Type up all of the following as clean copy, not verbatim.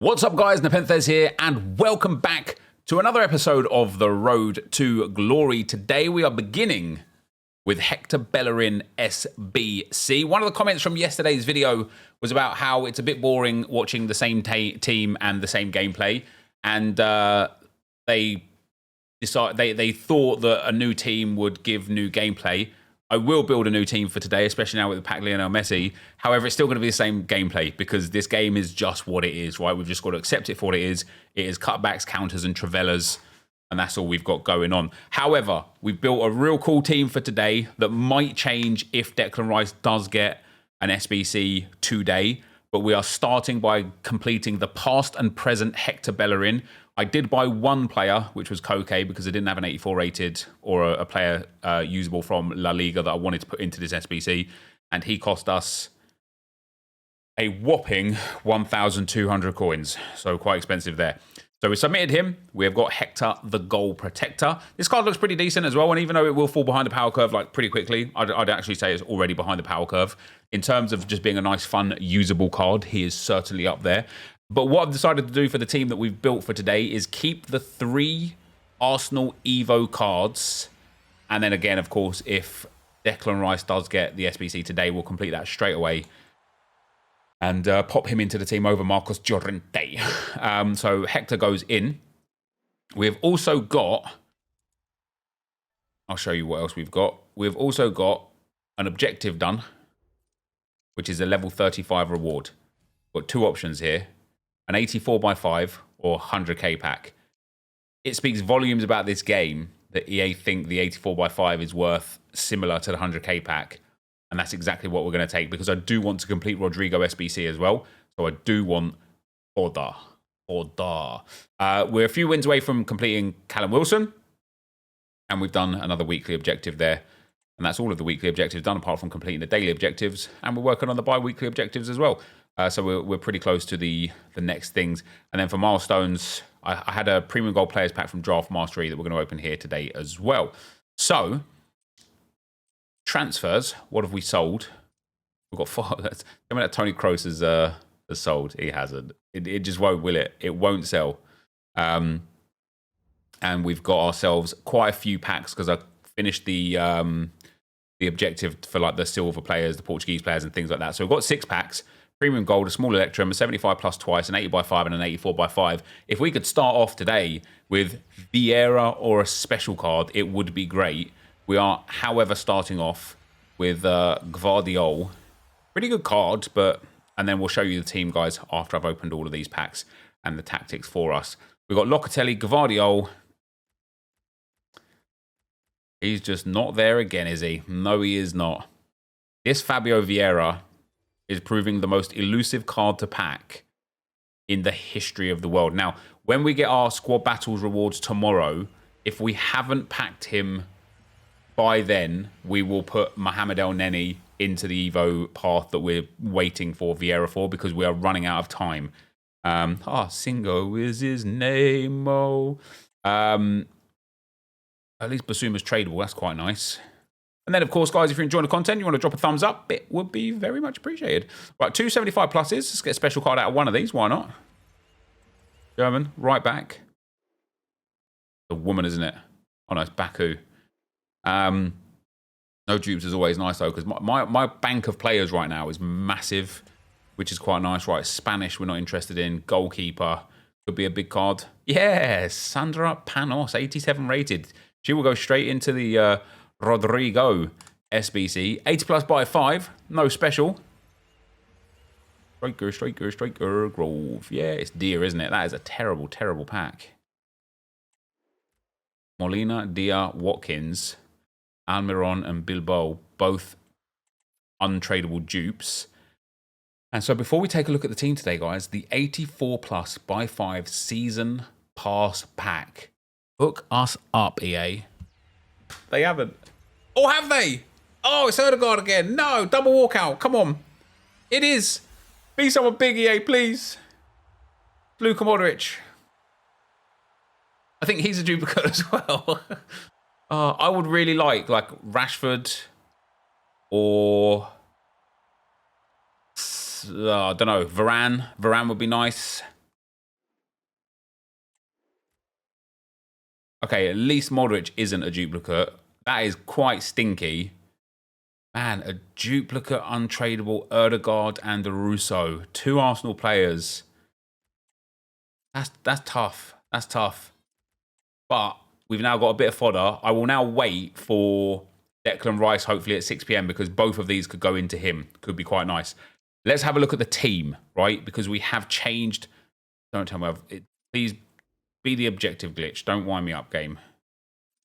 What's up, guys? NepentheZ here, and welcome back to another episode of The Road to Glory. Today we are beginning with Hector Bellerin SBC. One of the comments from yesterday's video was about how it's a bit boring watching the same team and the same gameplay, and they thought that a new team would give new gameplay. I will build a new team for today, especially now with the pack Lionel Messi. However, it's still going to be the same gameplay because this game is just what it is, right? We've just got to accept it for what it is. It is cutbacks, counters, and travellas, and that's all we've got going on. However, we've built a real cool team for today that might change if Declan Rice does get an SBC today, but we are starting by completing the past and present Hector Bellerin. I did buy one player, which was Koke, because I didn't have an 84 rated or a player usable from La Liga that I wanted to put into this SBC, and he cost us a whopping 1,200 coins, so quite expensive there. So we submitted him. We have got Hector the Goal Protector. This card looks pretty decent as well, and even though it will fall behind the power curve like pretty quickly, I'd actually say it's already behind the power curve. In terms of just being a nice, fun, usable card, he is certainly up there. But what I've decided to do for the team that we've built for today is keep the 3 Arsenal Evo cards. And then again, of course, if Declan Rice does get the SBC today, we'll complete that straight away and pop him into the team over Marcos Llorente. So Hector goes in. We've also got... I'll show you what else we've got. We've also got an objective done, which is a level 35 reward. Got 2 options here. An 84x5 or 100k pack. It speaks volumes about this game that EA think the 84x5 is worth similar to the 100k pack. And that's exactly what we're going to take, because I do want to complete Rodrigo SBC as well. So I do want Oda. We're a few wins away from completing Callum Wilson. And we've done another weekly objective there. And that's all of the weekly objectives done, apart from completing the daily objectives. And we're working on the bi-weekly objectives as well. So we're pretty close to the next things. And then for milestones, I had a premium gold players pack from Draft Mastery that we're going to open here today as well. So, transfers, what have we sold? We've got 4. Tell me that Tony Kroos has sold. He hasn't. It just won't, will it? It won't sell. And we've got ourselves quite a few packs because I finished the objective for like the silver players, the Portuguese players and things like that. So we've got 6 packs. Premium gold, a small electrum, a 75 plus twice, an 80x5 and an 84x5. If we could start off today with Vieira or a special card, it would be great. We are, however, starting off with Gvardiol. Pretty good card, and then we'll show you the team, guys, after I've opened all of these packs and the tactics for us. We've got Locatelli, Gvardiol. He's just not there again, is he? No, he is not. This Fabio Vieira is proving the most elusive card to pack in the history of the world. Now, when we get our squad battles rewards tomorrow, if we haven't packed him by then, we will put Mohamed El Neni into the Evo path that we're waiting for Vieira for, because we are running out of time. Singo is his name, oh. At least Basuma's tradable, that's quite nice. And then, of course, guys, if you're enjoying the content, you want to drop a thumbs up, it would be very much appreciated. Right, 2 75 pluses. Let's get a special card out of one of these. Why not? German, right back. The woman, isn't it? Oh, no, it's Baku. No dupes is always nice, though, because my bank of players right now is massive, which is quite nice. Right, Spanish we're not interested in. Goalkeeper could be a big card. Yes, Sandra Panos, 87 rated. She will go straight into the... Rodrigo SBC, 80 plus by 5, no special. Striker, Grove. Yeah, it's dear, isn't it? That is a terrible, terrible pack. Molina, Dia, Watkins, Almiron, and Bilbao, both untradeable dupes. And so before we take a look at the team today, guys, the 84 plus by 5 season pass pack. Hook us up, EA. They haven't. Oh, have they? Oh, it's Erdegaard again. No, double walkout. Come on. It is. Be someone big, EA, please. Luka Modric. I think he's a duplicate as well. I would really like Rashford or I don't know, Varane. Varane would be nice. Okay, at least Modric isn't a duplicate. That is quite stinky. Man, a duplicate, untradeable, Erdegaard and Russo. 2 Arsenal players. That's tough. That's tough. But we've now got a bit of fodder. I will now wait for Declan Rice, hopefully at 6 p.m, because both of these could go into him. Could be quite nice. Let's have a look at the team, right? Because we have changed. Don't tell me. Please be the objective glitch. Don't wind me up, game.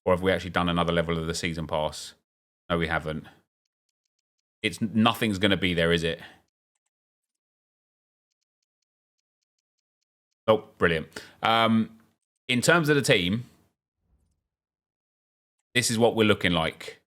Or have we actually done another level of the season pass? No, we haven't. Nothing's going to be there, is it? Oh, brilliant. In terms of the team, this is what we're looking like.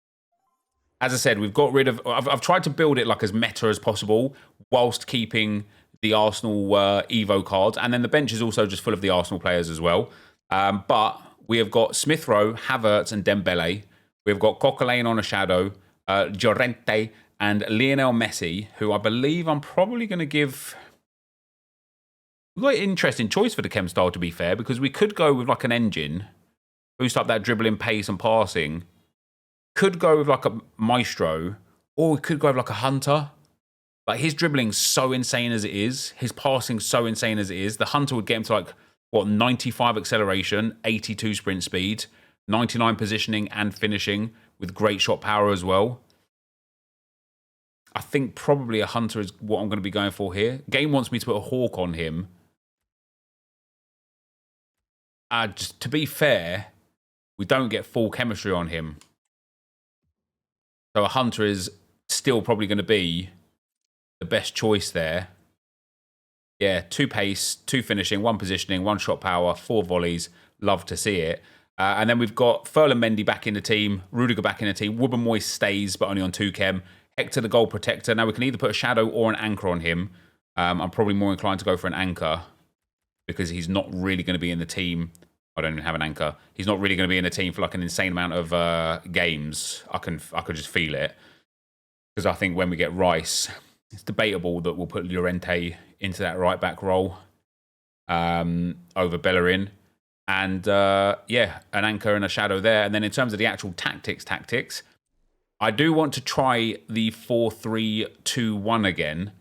As I said, we've got rid of... I've tried to build it like as meta as possible whilst keeping the Arsenal Evo cards. And then the bench is also just full of the Arsenal players as well. But we have got Smith Rowe, Havertz and Dembele. We've got Coquelin on a shadow, Llorente and Lionel Messi, who I believe I'm probably going to give... We've got an interesting choice for the chem style, to be fair, because we could go with like an engine, boost up that dribbling pace and passing. Could go with like a maestro, or we could go with like a hunter. Like his dribbling's so insane as it is, his passing's so insane as it is. The hunter would get him to like, what, 95 acceleration, 82 sprint speed, 99 positioning and finishing with great shot power as well. I think probably a hunter is what I'm going to be going for here. Game wants me to put a hawk on him. Just to be fair, we don't get full chemistry on him. So a hunter is still probably going to be the best choice there. Yeah, 2 pace, 2 finishing, 1 positioning, 1 shot power, 4 volleys. Love to see it. And then we've got Ferland Mendy back in the team, Rudiger back in the team, Wubben stays, but only on 2 chem. Hector, the goal protector. Now we can either put a shadow or an anchor on him. I'm probably more inclined to go for an anchor because he's not really going to be in the team. I don't even have an anchor. He's not really going to be in the team for like an insane amount of games. I could just feel it because I think when we get Rice, it's debatable that we'll put Llorente into that right back role over Bellerin. And yeah, an anchor and a shadow there. And then in terms of the actual tactics, I do want to try the 4-3-2-1 again.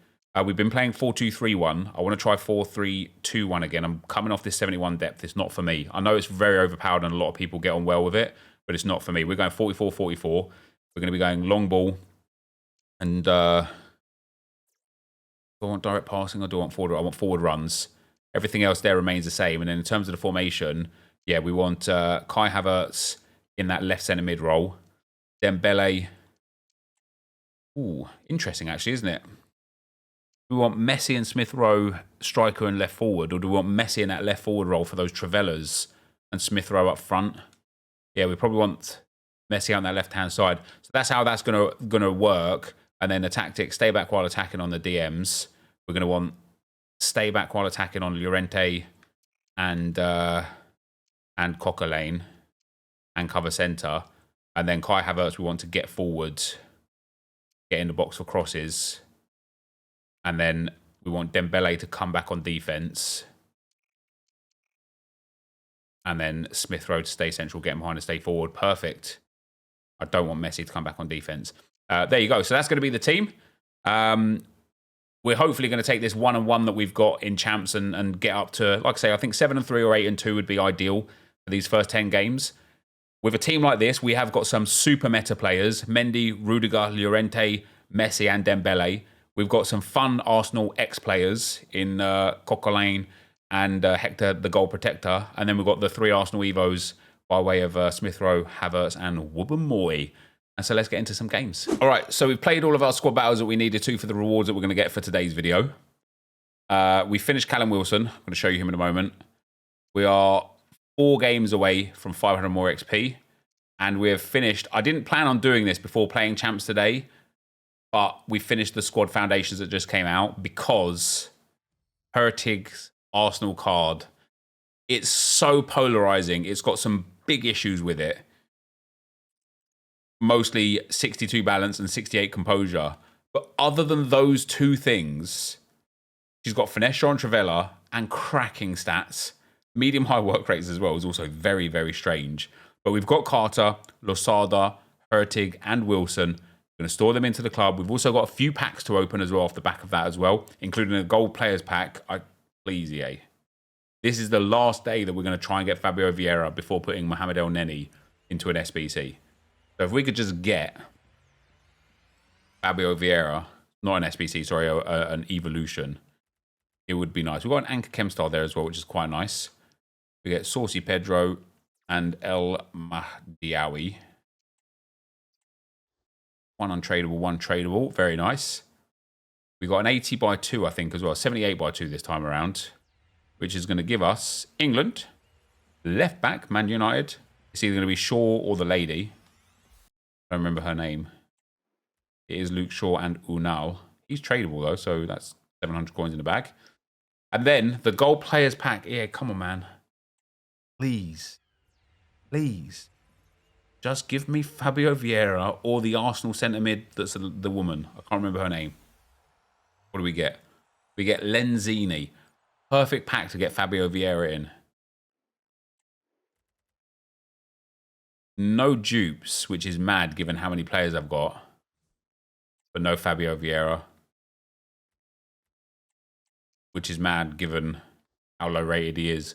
We've been playing 4-2-3-1. I want to try 4-3-2-1 again. I'm coming off this 71 depth. It's not for me. I know it's very overpowered and a lot of people get on well with it, but it's not for me. We're going 44-44. We're going to be going long ball. And do I want direct passing or do I want forward? I want forward runs. Everything else there remains the same. And then in terms of the formation, yeah, we want Kai Havertz in that left centre mid role. Dembele. Ooh, interesting actually, isn't it? Do we want Messi and Smith Rowe striker and left forward, or do we want Messi in that left forward role for those Travellas and Smith Rowe up front? Yeah, we probably want Messi on that left-hand side. So that's how that's gonna work. And then the tactics, stay back while attacking on the DMs. We're going to want stay back while attacking on Llorente and Coquelin and cover centre. And then Kai Havertz, we want to get forward, get in the box for crosses. And then we want Dembele to come back on defence. And then Smith Rowe to stay central, get him behind and stay forward. Perfect. I don't want Messi to come back on defence. There you go. So that's going to be the team. We're hopefully going to take this 1-1 that we've got in champs and get up to, like I say, I think 7-3 or 8-2 would be ideal for these first 10 games. With a team like this, we have got some super meta players. Mendy, Rudiger, Llorente, Messi and Dembele. We've got some fun Arsenal ex-players in Coquelin and Hector, the goal protector. And then we've got the 3 Arsenal Evos by way of Smith Rowe, Havertz and Wubben. And so let's get into some games. All right, so we've played all of our squad battles that we needed to for the rewards that we're going to get for today's video. We finished Callum Wilson. I'm going to show you him in a moment. We are 4 games away from 500 more XP. And we have finished... I didn't plan on doing this before playing champs today, but we finished the squad foundations that just came out because Hurtig's Arsenal card, it's so polarizing. It's got some big issues with it. Mostly 62 balance and 68 composure. But other than those 2 things, she's got finesse on Travella and cracking stats. medium-high work rates as well is also very, very strange. But we've got Carter, Losada, Hurtig, and Wilson. We're going to store them into the club. We've also got a few packs to open as well off the back of that as well, including a gold players pack. Please, EA. This is the last day that we're going to try and get Fabio Vieira before putting Mohamed El Neni into an SBC. So if we could just get Fabio Vieira, not an SBC, sorry, an evolution, it would be nice. We've got an Anchor Chemstar there as well, which is quite nice. We get Saucy Pedro and El Mahdiawi. One untradeable, one tradable. Very nice. We got an 80 by 2, I think, as well. 78 by 2 this time around, which is going to give us England, left back, Man United. It's either going to be Shaw or the lady. I don't remember her name. It is Luke Shaw and Unal. He's tradable, though, so that's 700 coins in the bag. And then the gold players pack. Yeah, come on, man. Please. Please. Just give me Fabio Vieira or the Arsenal centre mid that's the woman. I can't remember her name. What do we get? We get Lenzini. Perfect pack to get Fabio Vieira in. No dupes, which is mad given how many players I've got. But no Fabio Vieira. Which is mad given how low rated he is.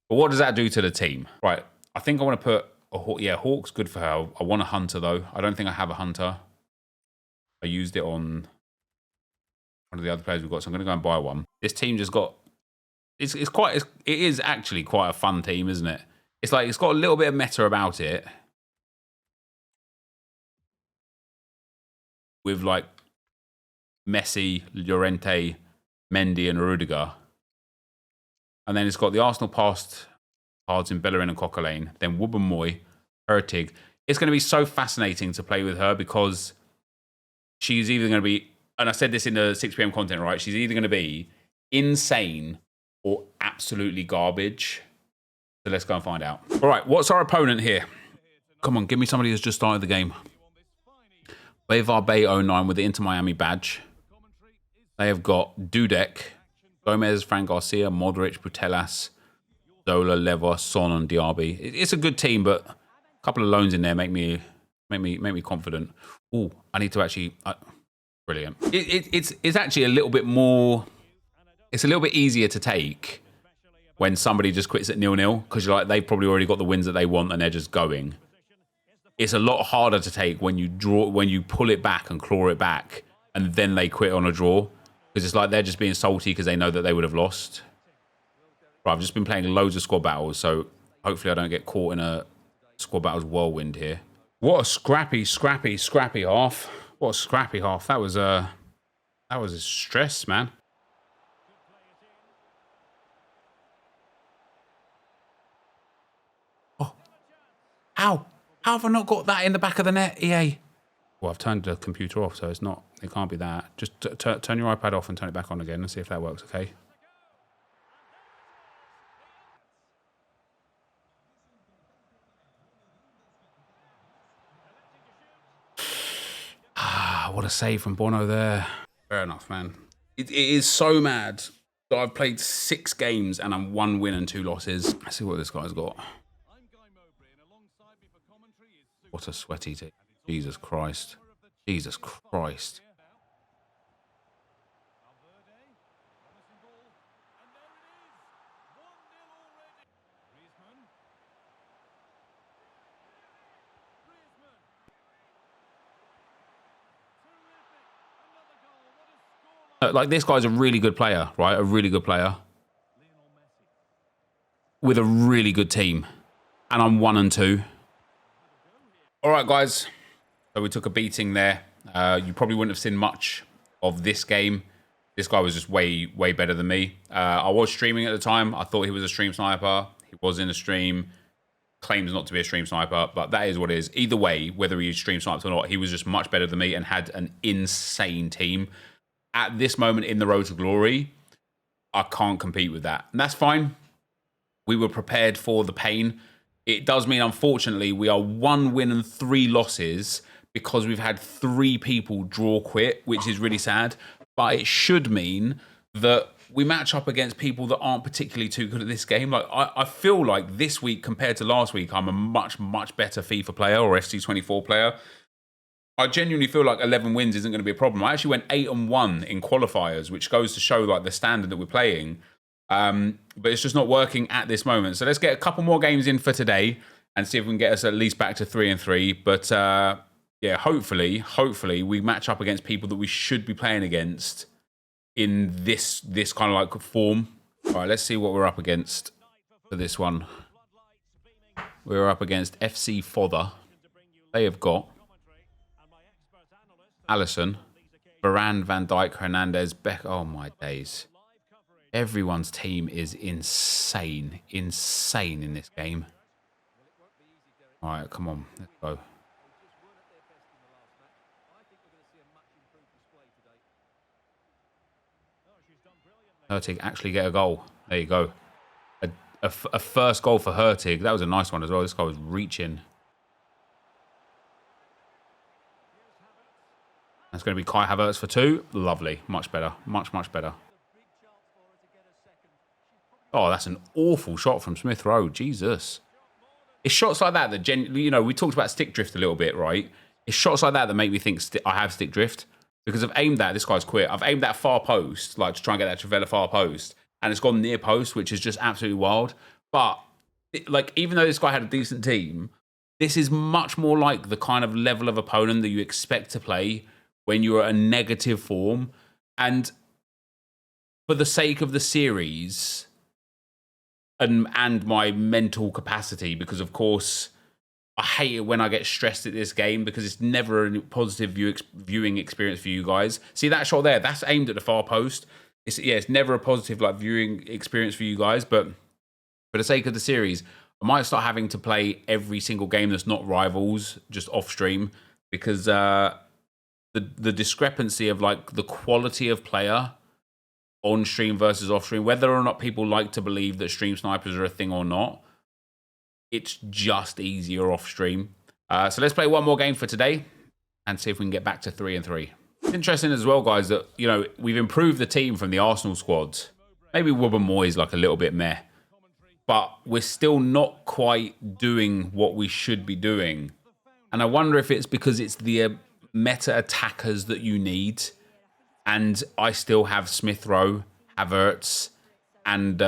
But what does that do to the team? Right, I think I want to put a Hawk. Yeah, Hawk's good for her. I want a Hunter, though. I don't think I have a Hunter. I used it on one of the other players we've got, so I'm going to go and buy one. This team just got... It is actually quite a fun team, isn't it? It's like, it's got a little bit of meta about it. With like Messi, Llorente, Mendy and Rudiger. And then it's got the Arsenal past cards in Bellerin and Coquelin. Then Wubben-Moy, Hurtig. It's going to be so fascinating to play with her because she's either going to be, and I said this in the 6 p.m. content, right? She's either going to be insane or absolutely garbage. So let's go and find out. All right, what's our opponent here? Come on, give me somebody who's just started the game. Bayvar Bay 09 with the Inter Miami badge. They have got Dudek, Gomez, Fran Garcia, Modric, Putellas, Zola, Lever, Son, and Diaby. It's a good team, but a couple of loans in there make me confident. Oh, I need to actually brilliant. It's actually a little bit more. It's a little bit easier to take when somebody just quits at 0-0 because you're like they've probably already got the wins that they want and they're just going. It's a lot harder to take when you pull it back and claw it back and then they quit on a draw. Because it's like they're just being salty because they know that they would have lost. Right, I've just been playing loads of squad battles, so hopefully I don't get caught in a squad battles whirlwind here. What a scrappy half. What a scrappy half. That was a stress, man. Oh, how? How have I not got that in the back of the net, EA? Well, I've turned the computer off, so it can't be that. Just turn your iPad off and turn it back on again and see if that works, okay? Ah, what a save from Bono there. Fair enough, man. It is so mad that I've played 6 games and I'm 1 win and 2 losses. Let's see what this guy's got. What a sweaty team. Jesus Christ. Jesus Christ. Like, this guy's a really good player, right? A really good player. With a really good team. And I'm 1 and 2. All right, guys. So we took a beating there. You probably wouldn't have seen much of this game. This guy was just way better than me. I was streaming at the time. I thought he was a stream sniper. He was in a stream. Claims not to be a stream sniper, but that is what it is. Either way, whether he stream sniped or not, he was just much better than me and had an insane team. At this moment in the road to glory, I can't compete with that. And that's fine. We were prepared for the pain. It does mean, unfortunately, we are 1 win and 3 losses because we've had 3 people draw quit, which is really sad. But it should mean that we match up against people that aren't particularly too good at this game. Like I feel like this week compared to last week, I'm a much, much better FIFA player or FC24 player. I genuinely feel like 11 wins isn't going to be a problem. I actually went 8-1 in qualifiers, which goes to show like the standard that we're playing. But it's just not working at this moment. So let's get a couple more games in for today and see if we can get us at least back to 3-3. But yeah, hopefully we match up against people that we should be playing against in this kind of like form. All right, let's see what we're up against for this one. We're up against FC24. They have got Allison, Varane, Van Dijk, Hernandez, Beck. Oh my days. Everyone's team is insane in this game. All right, come on, let's go. Hurtig actually get a goal. There you go. A first goal for Hurtig. That was a nice one as well. This guy was reaching. That's going to be Kai Havertz for 2. Lovely. Much better. Much better. Oh, that's an awful shot from Smith Rowe. Jesus. It's shots like that you know, we talked about stick drift a little bit, right? It's shots like that that make me think I have stick drift. Because I've aimed that. This guy's quit. I've aimed that far post, like to try and get that Trivela far post. And it's gone near post, which is just absolutely wild. But, like, even though this guy had a decent team, this is much more like the kind of level of opponent that you expect to play when you're at a negative form. And for the sake of the series and my mental capacity, because of course I hate it when I get stressed at this game because it's never a positive viewing experience for you guys. See that shot there? That's aimed at the far post. It's never a positive like viewing experience for you guys, but for the sake of the series, I might start having to play every single game that's not Rivals just off stream because the discrepancy of like the quality of player on stream versus off stream, whether or not people like to believe that stream snipers are a thing or not, it's just easier off stream. So let's play one more game for today and see if we can get back to 3-3. It's interesting as well, guys, that, you know, we've improved the team from the Arsenal squads. Maybe Wubben-Moy's like a little bit meh, but we're still not quite doing what we should be doing. And I wonder if it's because it's the meta attackers that you need. And I still have Smith Rowe, Havertz, and,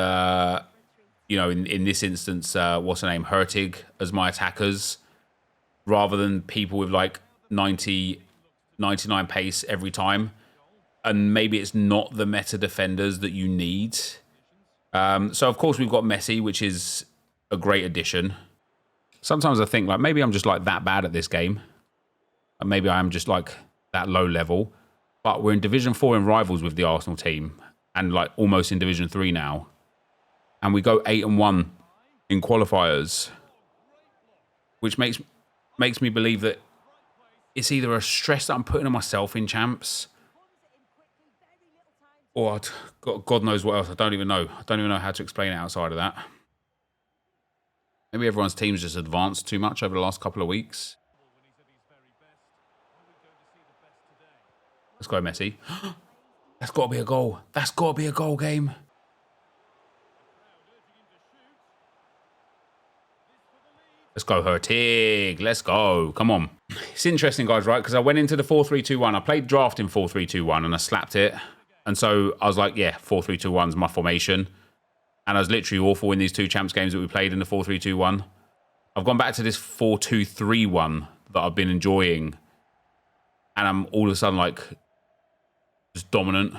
you know, in this instance, what's her name? Hurtig as my attackers, rather than people with like 90, 99 pace every time. And maybe it's not the meta defenders that you need. So, of course, we've got Messi, which is a great addition. Sometimes I think like maybe I'm just like that bad at this game. And maybe I am just like that low level. But we're in Division 4 in Rivals with the Arsenal team. And like almost in Division 3 now. And we go 8-1 in qualifiers. Which makes me believe that it's either a stress that I'm putting on myself in champs. Or God knows what else. I don't even know. I don't even know how to explain it outside of that. Maybe everyone's team's just advanced too much over the last couple of weeks. Let's go, Messi. That's got to be a goal. That's got to be a goal game. Let's go, Hurtig. Let's go. Come on. It's interesting, guys, right? Because I went into the 4-3-2-1. I played draft in 4-3-2-1 and I slapped it. And so I was like, yeah, 4-3-2-1 is my formation. And I was literally awful in these two champs games that we played in the 4-3-2-1. I've gone back to this 4-2-3-1 that I've been enjoying. And I'm all of a sudden like just dominant.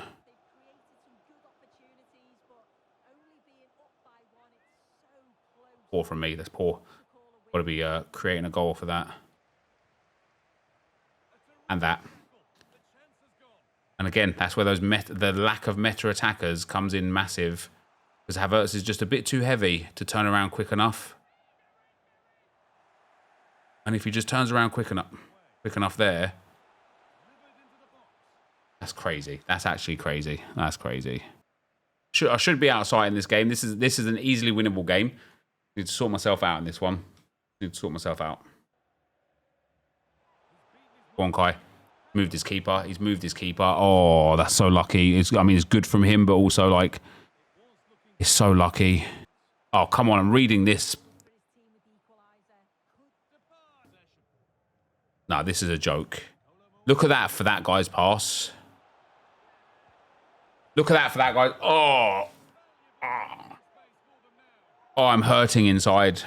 Poor from me. That's poor. Got to be creating a goal for that. And that. And again, that's where the lack of meta attackers comes in massive. Because Havertz is just a bit too heavy to turn around quick enough. And if he just turns around quick enough there, that's crazy. That's actually crazy. That's crazy. I should be outside in this game. This is an easily winnable game. I need to sort myself out in this one. I need to sort myself out. Go on, Kai. Moved his keeper. He's moved his keeper. Oh, that's so lucky. I mean, it's good from him, but also, like, it's so lucky. Oh, come on. I'm reading this. No, this is a joke. Look at that for that guy's pass. Look at that for that guy. Oh. Oh, I'm hurting inside.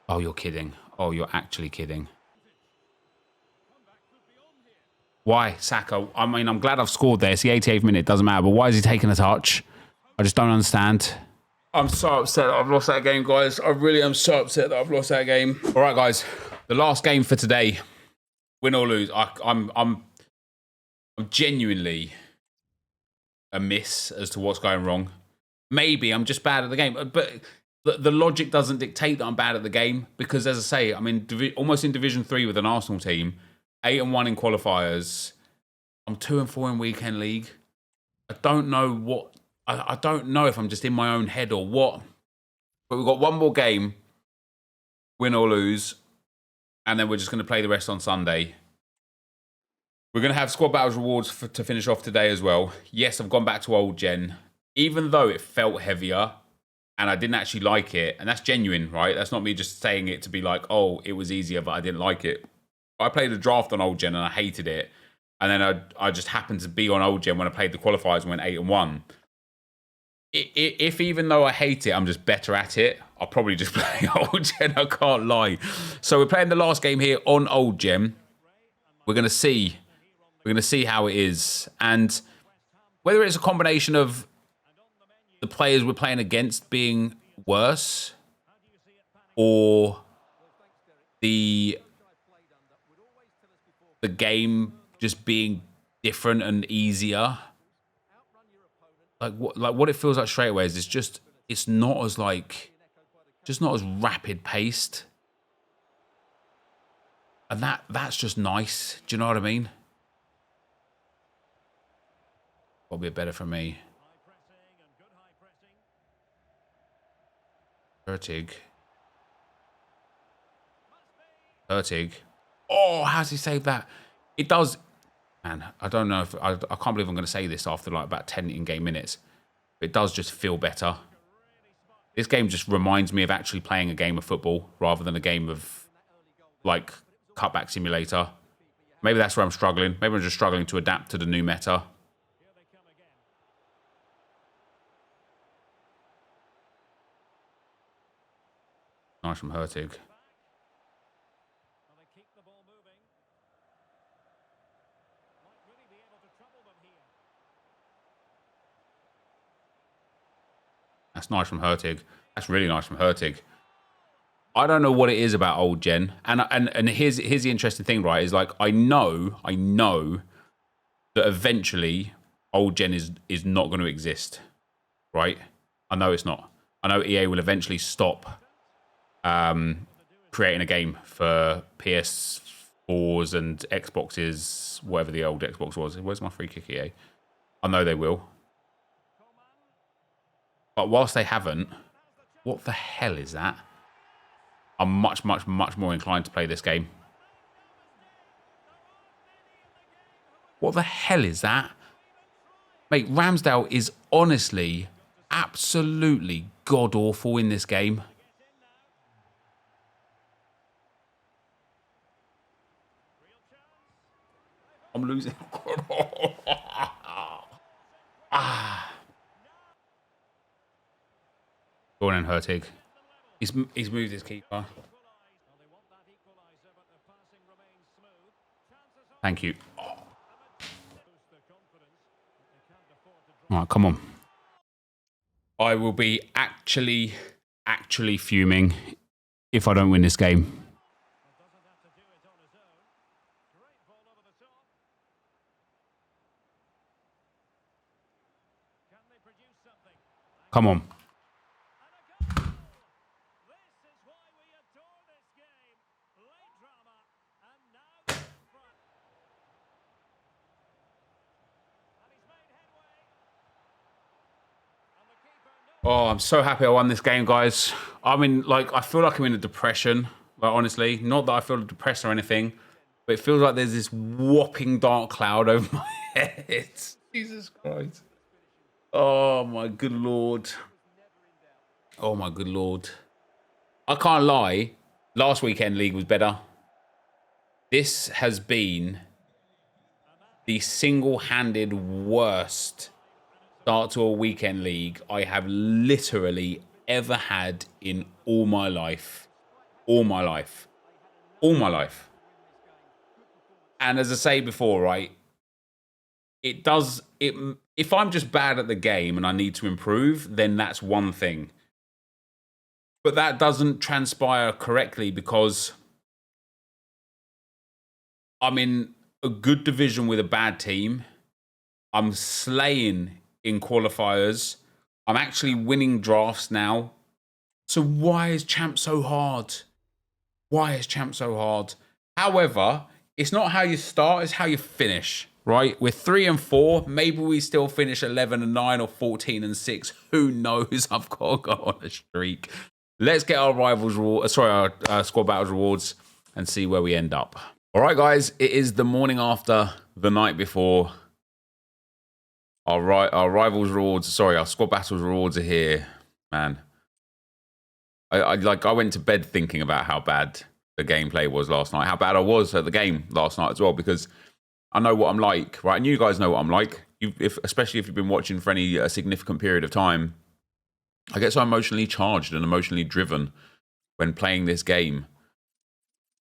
Oh, you're kidding. Oh, you're actually kidding. Why, Saka? I mean, I'm glad I've scored there. It's the 88th minute. Doesn't matter. But why is he taking a touch? I just don't understand. I'm so upset that I've lost that game, guys. I really am so upset that I've lost that game. All right, guys. The last game for today. Win or lose. I'm genuinely amiss as to what's going wrong. Maybe I'm just bad at the game. But the logic doesn't dictate that I'm bad at the game. Because, as I say, I'm almost in Division 3 with an Arsenal team. 8-1 in qualifiers. I'm 2-4 in weekend league. I don't know what... I don't know if I'm just in my own head or what. But we've got one more game. Win or lose. And then we're just going to play the rest on Sunday. We're going to have squad battles rewards to finish off today as well. Yes, I've gone back to old gen. Even though it felt heavier and I didn't actually like it. And that's genuine, right? That's not me just saying it to be like, oh, it was easier, but I didn't like it. I played a draft on old gen and I hated it. And then I just happened to be on old gen when I played the qualifiers and went 8-1. If even though I hate it, I'm just better at it, I'll probably just play old gen. I can't lie. So we're playing the last game here on old gen. We're gonna see how it is, and whether it's a combination of the players we're playing against being worse, or the game just being different and easier. Like what it feels like straight away is it's not as rapid paced. And that's just nice. Do you know what I mean? Probably a better for me. Hurtig. Oh, how's he saved that? It does. Man, I don't know if... I can't believe I'm going to say this after like about 10 in-game minutes. But it does just feel better. This game just reminds me of actually playing a game of football rather than a game of, like, cutback simulator. Maybe that's where I'm struggling. Maybe I'm just struggling to adapt to the new meta. Nice from Hurtig. That's nice from Hurtig. That's really nice from Hurtig. I don't know what it is about old gen. And here's the interesting thing, right? Is like I know that eventually old gen is not going to exist. Right? I know it's not. I know EA will eventually stop creating a game for PS4s and Xboxes, whatever the old Xbox was. Where's my free kick, EA? I know they will. But whilst they haven't, what the hell is that? I'm much more inclined to play this game. What the hell is that? Mate, Ramsdale is honestly absolutely god-awful in this game. I'm losing. Go on in, Hurtig. He's moved his keeper. Thank you. Oh. All right, come on. I will be actually fuming if I don't win this game. Come on. Oh, I'm so happy I won this game, guys. I mean, like, I feel like I'm in a depression. Like, honestly, not that I feel depressed or anything, but it feels like there's this whopping dark cloud over my head. Jesus Christ. Oh, my good Lord. Oh, my good Lord. I can't lie. Last weekend league was better. This has been the single-handed worst start to a weekend league I have literally ever had in all my life. All my life. All my life. And as I say before, right, if I'm just bad at the game and I need to improve, then that's one thing. But that doesn't transpire correctly because I'm in a good division with a bad team. I'm slaying in qualifiers. I'm actually winning drafts now. So why is champ so hard? Why is champ so hard? However, it's not how you start, it's how you finish, right? We're 3 and 4. Maybe we still finish 11 and 9 or 14 and 6. Who knows? I've got to go on a streak. Let's get our rivals reward, our squad battles rewards and see where we end up. All right, guys, it is the morning after, the night before. Our rivals rewards, our squad battles rewards are here, man. I went to bed thinking about how bad the gameplay was last night, how bad I was at the game last night as well, because I know what I'm like, right? And you guys know what I'm like, especially if you've been watching for any significant period of time. I get so emotionally charged and emotionally driven when playing this game,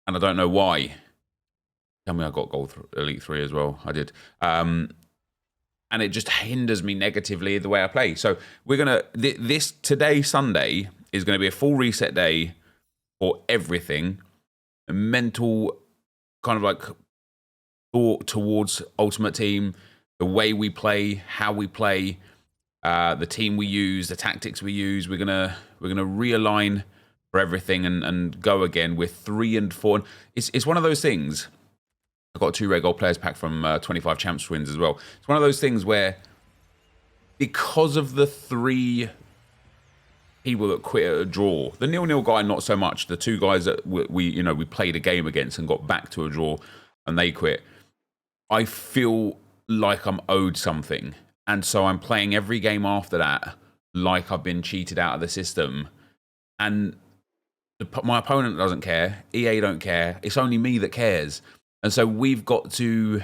and I don't know why. Tell me I got gold Elite 3 as well. I did. And it just hinders me negatively the way I play. So we're going to... Today, Sunday, is going to be a full reset day for everything. A mental kind of like thought towards Ultimate Team, the way we play, how we play, the team we use, the tactics we use. We're gonna realign for everything and go again. We're 3 and 4. It's one of those things. I've got 2 Red Gold Players pack from 25 Champs wins as well. It's one of those things where, because of the 3 people that quit at a draw, the 0-0 guy not so much, the 2 guys that we played a game against and got back to a draw and they quit, I feel like I'm owed something. And so I'm playing every game after that like I've been cheated out of the system. And my opponent doesn't care. EA don't care. It's only me that cares. And so we've got to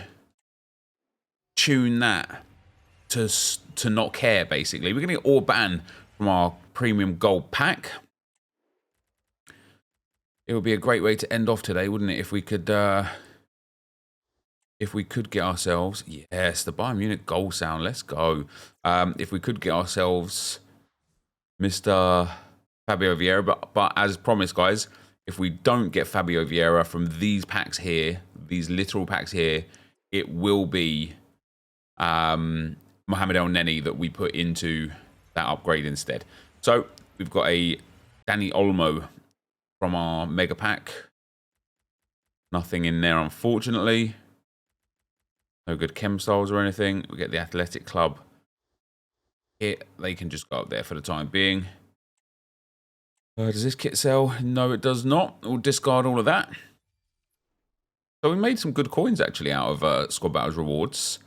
tune that to not care, basically. We're going to get all banned from our premium gold pack. It would be a great way to end off today, wouldn't it? If we could get ourselves... Yes, the Bayern Munich goal sound. Let's go. If we could get ourselves Mr. Fabio Vieira. But as promised, guys, if we don't get Fabio Vieira from these packs here, these literal packs here, it will be Mohamed El Neni that we put into that upgrade instead. So we've got a Danny Olmo from our mega pack. Nothing in there, unfortunately. No good chem styles or anything. We get the Athletic Club. They can just go up there for the time being. Does this kit sell? No, it does not. We'll discard all of that. So we made some good coins, actually, out of Squad Battles rewards.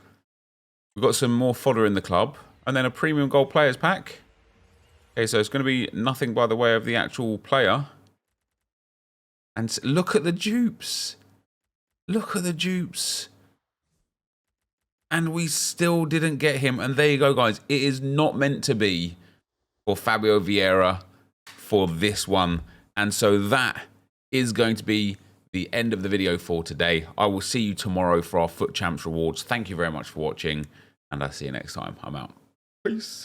We've got some more fodder in the club. And then a Premium Gold Players pack. Okay, so it's going to be nothing by the way of the actual player. And look at the dupes. Look at the dupes. And we still didn't get him. And there you go, guys. It is not meant to be for Fabio Vieira for this one. And so that is going to be the end of the video for today. I will see you tomorrow for our Foot Champs rewards. Thank you very much for watching. And I'll see you next time. I'm out. Peace.